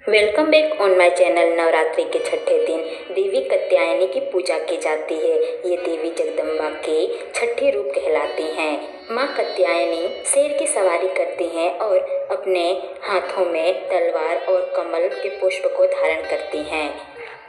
Welcome back on my channel. Navratri के छठे दिन देवी कात्यायनी की पूजा की जाती है। ये देवी जगदम्बा के छठे रूप कहलाती हैं। माँ कात्यायनी शेर की सवारी करती हैं और अपने हाथों में तलवार और कमल के पुष्प को धारण करती हैं।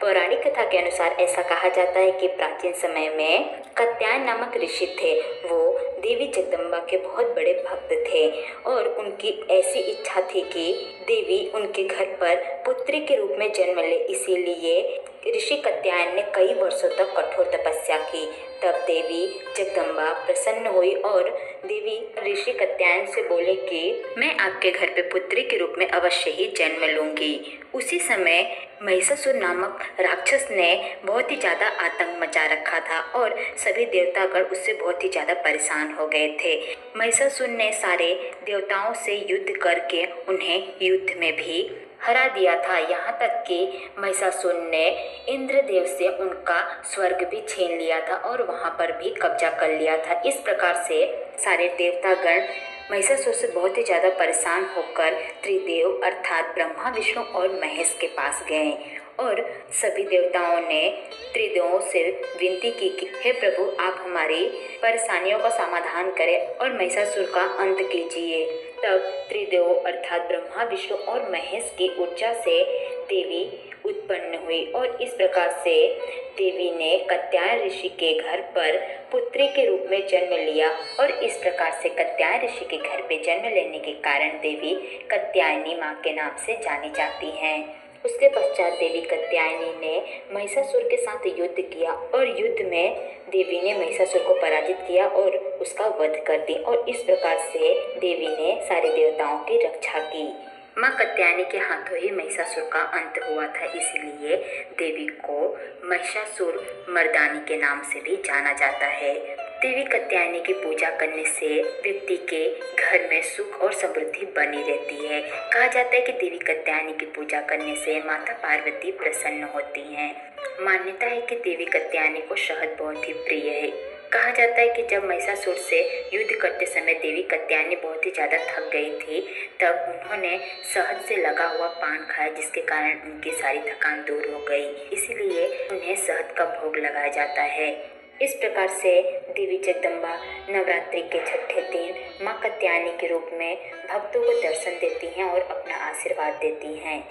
पौराणिक कथा के अनुसार ऐसा कहा जाता है कि प्राचीन समय में कात्यायन नामक ऋषि थे। वो देवी जगदम्बा के बहुत बड़े भक्त थे और उनकी ऐसी इच्छा थी कि देवी उनके घर पर पुत्री के रूप में जन्म ले। इसीलिए ऋषि कात्यायन ने कई वर्षों तक कठोर तपस्या की। तब देवी जगदम्बा प्रसन्न हुई और देवी ऋषि कात्यायन से बोले कि मैं आपके घर पे पुत्री के रूप में अवश्य ही जन्म लूंगी। उसी समय महिषासुर नामक राक्षस ने बहुत ही ज्यादा आतंक मचा रखा था और सभी देवतागण उससे बहुत ही ज्यादा परेशान हो गए थे। महिषासुर ने सारे देवताओं से युद्ध करके उन्हें युद्ध में भी हरा दिया था। यहाँ तक कि महिषासुर ने इंद्रदेव से उनका स्वर्ग भी छीन लिया था और वहाँ पर भी कब्जा कर लिया था। इस प्रकार से सारे देवतागण महिषासुर से बहुत ही ज्यादा परेशान होकर त्रिदेव अर्थात ब्रह्मा विष्णु और महेश के पास गए और सभी देवताओं ने त्रिदेवों से विनती की कि हे प्रभु, आप हमारी परेशानियों का समाधान करें और महिषासुर का अंत कीजिए। तब त्रिदेवों अर्थात ब्रह्मा विष्णु और महेश की ऊर्जा से देवी उत्पन्न हुई और इस प्रकार से देवी ने कात्यायन ऋषि के घर पर पुत्री के रूप में जन्म लिया और इस प्रकार से कात्यायन ऋषि के घर पे जन्म लेने के कारण देवी कात्यायनी माँ के नाम से जानी जाती हैं। उसके पश्चात देवी कात्यायनी ने महिषासुर के साथ युद्ध किया और युद्ध में देवी ने महिषासुर को पराजित किया और उसका वध कर दी और इस प्रकार से देवी ने सारे देवताओं की रक्षा की। माँ कात्यायनी के हाथों ही महिषासुर का अंत हुआ था, इसलिए देवी को महिषासुर मर्दानी के नाम से भी जाना जाता है। देवी कात्यायनी की पूजा करने से व्यक्ति के घर में सुख और समृद्धि बनी रहती है। कहा जाता है कि देवी कात्यायनी की पूजा करने से माता पार्वती प्रसन्न होती हैं। मान्यता है कि देवी कात्यायनी को शहद बहुत ही प्रिय है। कहा जाता है कि जब महिषासुर से युद्ध करते समय देवी कात्यायनी बहुत ही ज़्यादा थक गई थी, तब उन्होंने शहद से लगा हुआ पान खाया, जिसके कारण उनकी सारी थकान दूर हो गई। इसीलिए उन्हें शहद का भोग लगाया जाता है। इस प्रकार से देवी जगदम्बा नवरात्रि के छठे दिन माँ कात्यायनी के रूप में भक्तों को दर्शन देती हैं और अपना आशीर्वाद देती हैं।